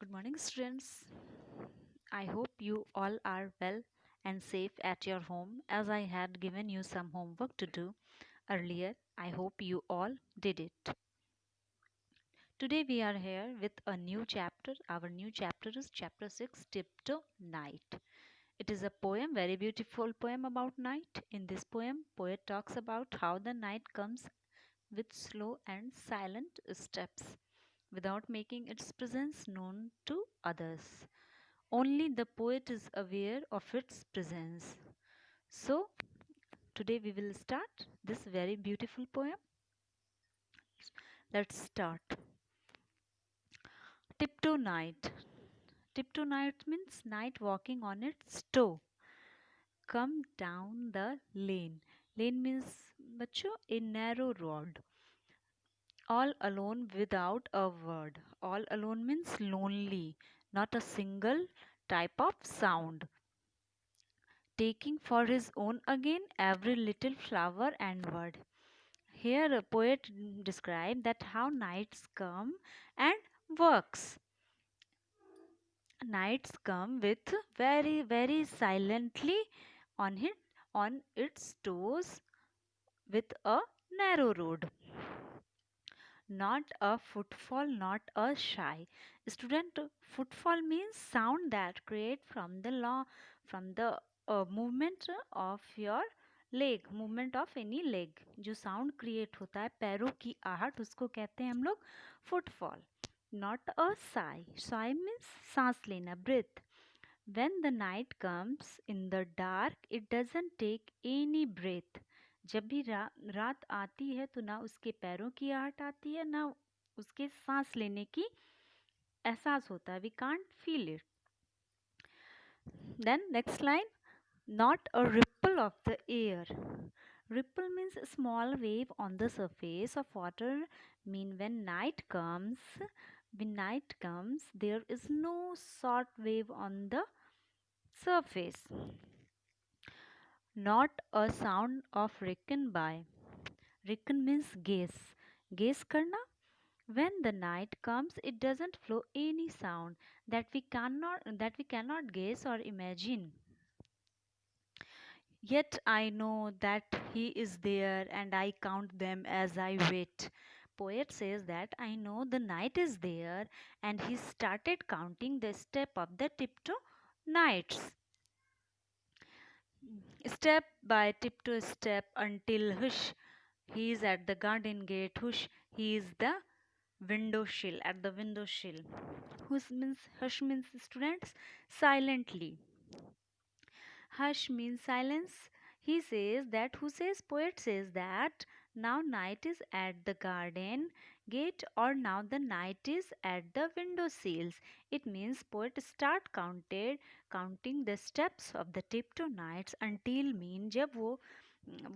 Good morning, students. I hope you all are well and safe at your home as I had given you some homework to do earlier. I hope you all did it. Today we are here with a new chapter. Our new chapter is chapter 6, Tiptoe Night. It is a poem, very beautiful poem about night. In this poem, poet talks about how the night comes with slow and silent steps without making its presence known to others. Only the poet is aware of its presence. So, today we will start this very beautiful poem. Let's start. Tiptoe night. Tiptoe night means night walking on its toe. Come down the lane. Lane means बच्चों a narrow road. All alone without a word. All alone means lonely, not a single type of sound. Taking for his own again every little flower and word. Here a poet describes that how nights come and works. Nights come with very silently on it on its toes with a narrow road. Not a footfall, not a shy. Student, footfall means sound that create from the law, from the movement of your leg movement of any leg जो sound create होता है पैरों की आहट उसको कहते हैं हम लोग footfall not a Sai Sai means सांस लेना breath when the night comes in the dark it doesn't take any breath जब भी रात आती है तो ना उसके पैरों की आहट आती है ना उसके सांस लेने की एहसास होता है we can't feel it then next line not a ripple of the air. Ripple means a small wave on the surface of water. When night comes, there is no short wave on the surface. Not a sound of reckon by. Reckon means guess. Guess karna. When the night comes, it doesn't flow any sound that we cannot guess or imagine. Yet I know that he is there and I count them as I wait. Poet says that I know the night is there and he started counting the step of the tiptoe nights. Step by tiptoe step until hush, he is at the garden gate. Hush, he is the window sill at the window sill. Hush means students silently. Hush means silence. He says that, who says, poet says that now night is at the garden gate or now the night is at the window sills. It means poet start counting the steps of the tiptoe nights until mean जब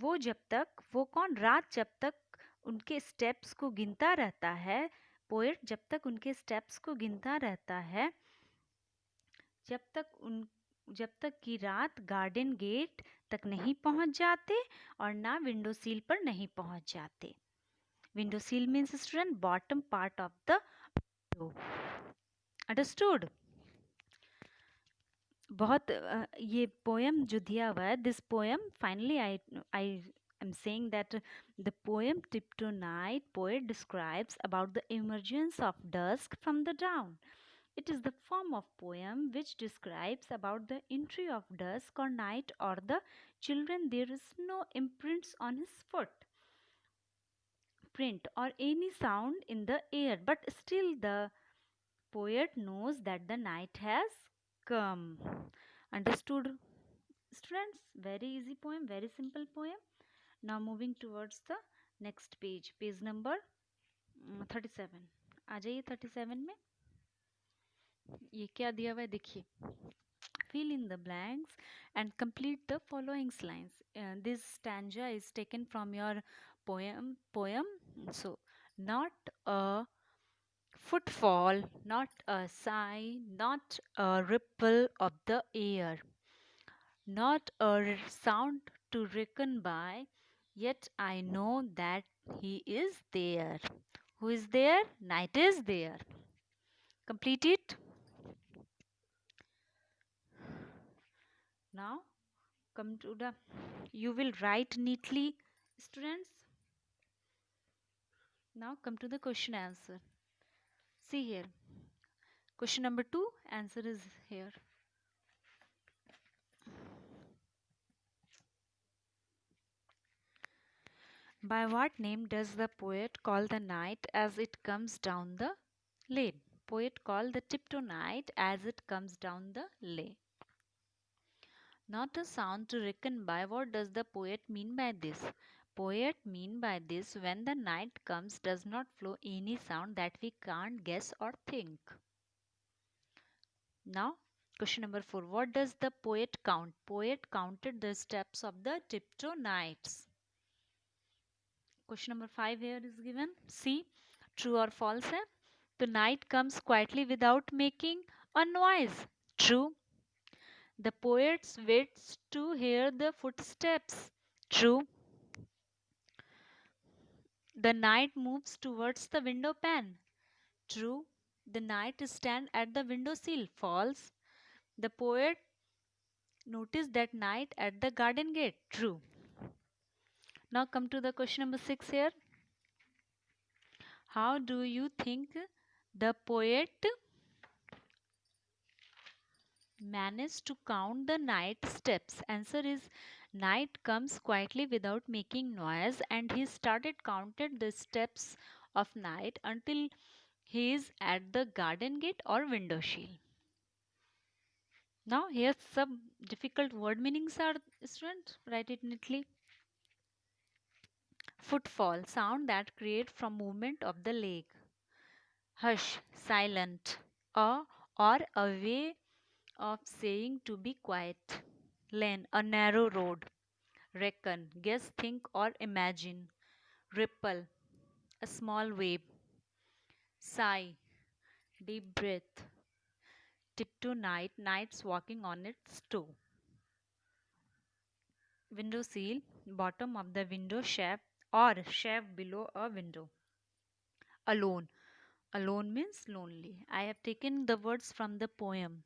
वो जब तक वो कौन रात जब तक उनके स्टेप्स को गिनता रहता है पोएट जब तक उनके स्टेप्स को गिनता रहता है जब तक उन जब तक कि रात गार्डन गेट तक नहीं पहुंच जाते और ना विंडो सील पर नहीं पहुंच जाते window sill means student bottom part of the window understood बहुत ये पोएम जो दिया हुआ है this poem finally I am saying that the poem Tiptoe Night poet describes about the emergence of dusk from the dawn. It is the form of poem which describes about the entry of dusk or night or the children there is no imprints on his foot print or any sound in the air but still the poet knows that the night has come. Understood students? Very easy poem, very simple poem. Now moving towards the next page, page number 37. आ जाइए 37 में ये क्या दिया हुआ है देखिए fill in the blanks and complete the following lines. This stanza is taken from your poem. So not a footfall, not a sigh, not a ripple of the air, not a sound to reckon by, yet I know that he is there. Who is there? Night is there. Complete it. Now come to the, you will write neatly, students. Now come to the question answer. See here. Question number 2, answer is here. By what name does the poet call the night as it comes down the lane? Poet call the tiptoe night as it comes down the lane. Not a sound to reckon by. What does the poet mean by this? Poet mean by this, when the night comes does not flow any sound that we can't guess or think. Now question number 4. What does the poet count? Poet counted the steps of the tiptoe nights. Question number 5 here is given. See, true or false है? The night comes quietly without making a noise. True. The poet waits to hear the footsteps. True. The night moves towards the window pane. True. The night stands at the window sill. False. The poet noticed that night at the garden gate. True. Now come to the question number 6 here. How do you think the poet managed to count the night steps? Answer is, night comes quietly without making noise, and he started counted the steps of night until he is at the garden gate or window sill. Now here some difficult word meanings are, student, write it neatly. Footfall, sound that create from movement of the leg. Hush, silent, or a way of saying to be quiet. Lane, a narrow road. Reckon, guess, think, or imagine. Ripple, a small wave. Sigh, deep breath. Tiptoe night, nights walking on its toe. Window sill, bottom of the window shaft or shaft below a window. Alone, alone means lonely. I have taken the words from the poem.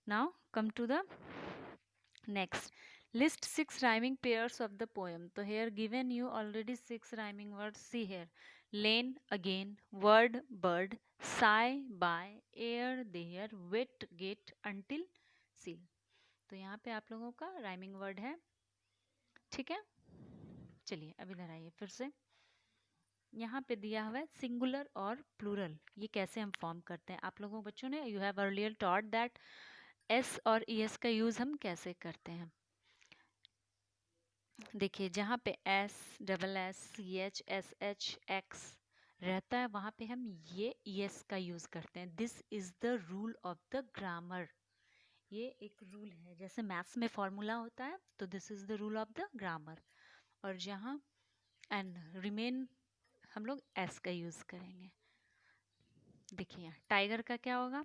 Now come to the next. List 6 rhyming pairs of the poem. So here given you already 6 rhyming words. See here. Lane, again, word, bird, sigh, by, air, there, wet, get, until, seal. तो यहाँ पे आप लोगों का rhyming word है. ठीक है, चलिए अब इधर आइए फिर से. यहाँ पे दिया हुआ है सिंगुलर और प्लूरल. ये कैसे हम फॉर्म करते हैं? आप लोगों बच्चों ने, you have earlier taught that S और ई एस का यूज़ हम कैसे करते हैं. देखिए जहाँ पे S, double S, C H, S H, X रहता है वहाँ पे हम ये ई एस का यूज़ करते हैं. This is the rule of the grammar. ये एक रूल है, जैसे मैथ्स में फॉर्मूला होता है तो this is the rule of the grammar. और जहाँ एंड रिमेन हम लोग एस का यूज़ करेंगे. देखिए यहाँ टाइगर का क्या होगा?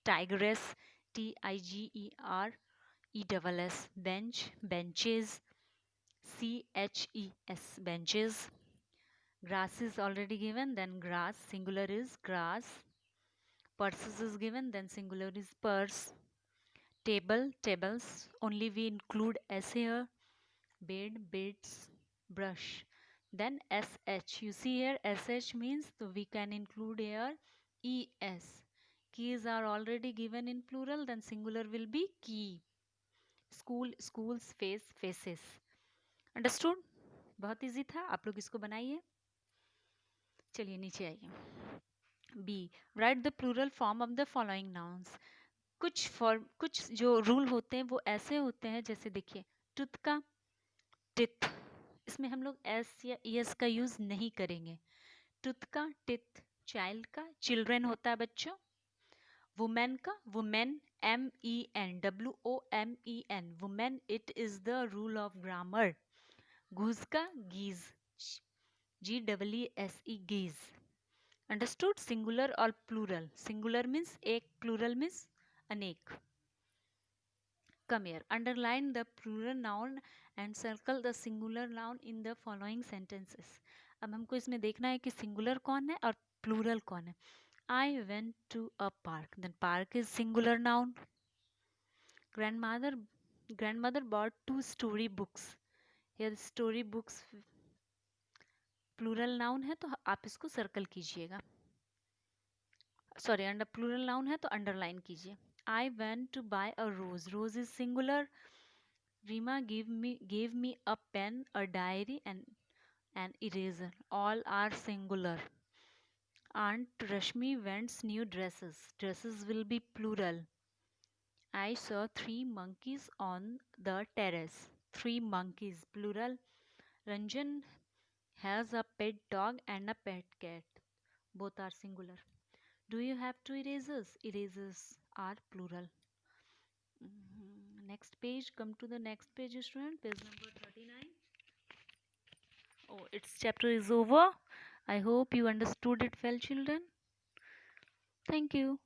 Tigress, TIGER, ESS. Bench, benches, CHES, benches. Grass is already given, then grass, singular is grass. Purses is given, then singular is purse. Table, tables, only we include S here. Bed, beds, brush. Then SH, you see here SH means, so we can include here ES. Keys are already given in plural, then singular will be key. School, schools, face, faces. Understood? बहुत easy था, आप लोग इसको बनाइए. चलिए नीचे आइए. B, write the plural form of the following nouns. कुछ जो रूल होते हैं वो ऐसे होते हैं, जैसे देखिए टूथ का टिथ, इसमें हम लोग एस या ईएस का यूज नहीं करेंगे. टूथ का टिथ. चाइल्ड का चिल्ड्रेन होता है बच्चों. वुमेन का women, MEN, WOMEN, women. It is the rule of grammar. घूस का गीज, GEESE, geese. Understood? Singular or plural? Singular means एक, plural means अनेक. Come here. Underline the plural noun and circle the singular noun in the following sentences. अब हमको इसमें देखना है कि singular कौन है और plural कौन है. I went to a park. Then park is singular noun. Grandmother grandmother bought two story books. Here story books plural noun है तो आप इसको सर्कल कीजिएगा, सॉरी अंडर प्लूरल नाउन है तो अंडरलाइन कीजिए. I went to buy a rose, rose is singular. Reema gave me a pen, a diary and an eraser, all are singular. Aunt Rashmi wants new dresses, dresses will be plural. I saw three monkeys on the terrace, three monkeys plural. Ranjan has a pet dog and a pet cat, both are singular. Do you have two erasers? Erasers are plural. Next page, come to the next page, student, page number 39. Oh, its chapter is over. I hope you understood it well, children. Thank you.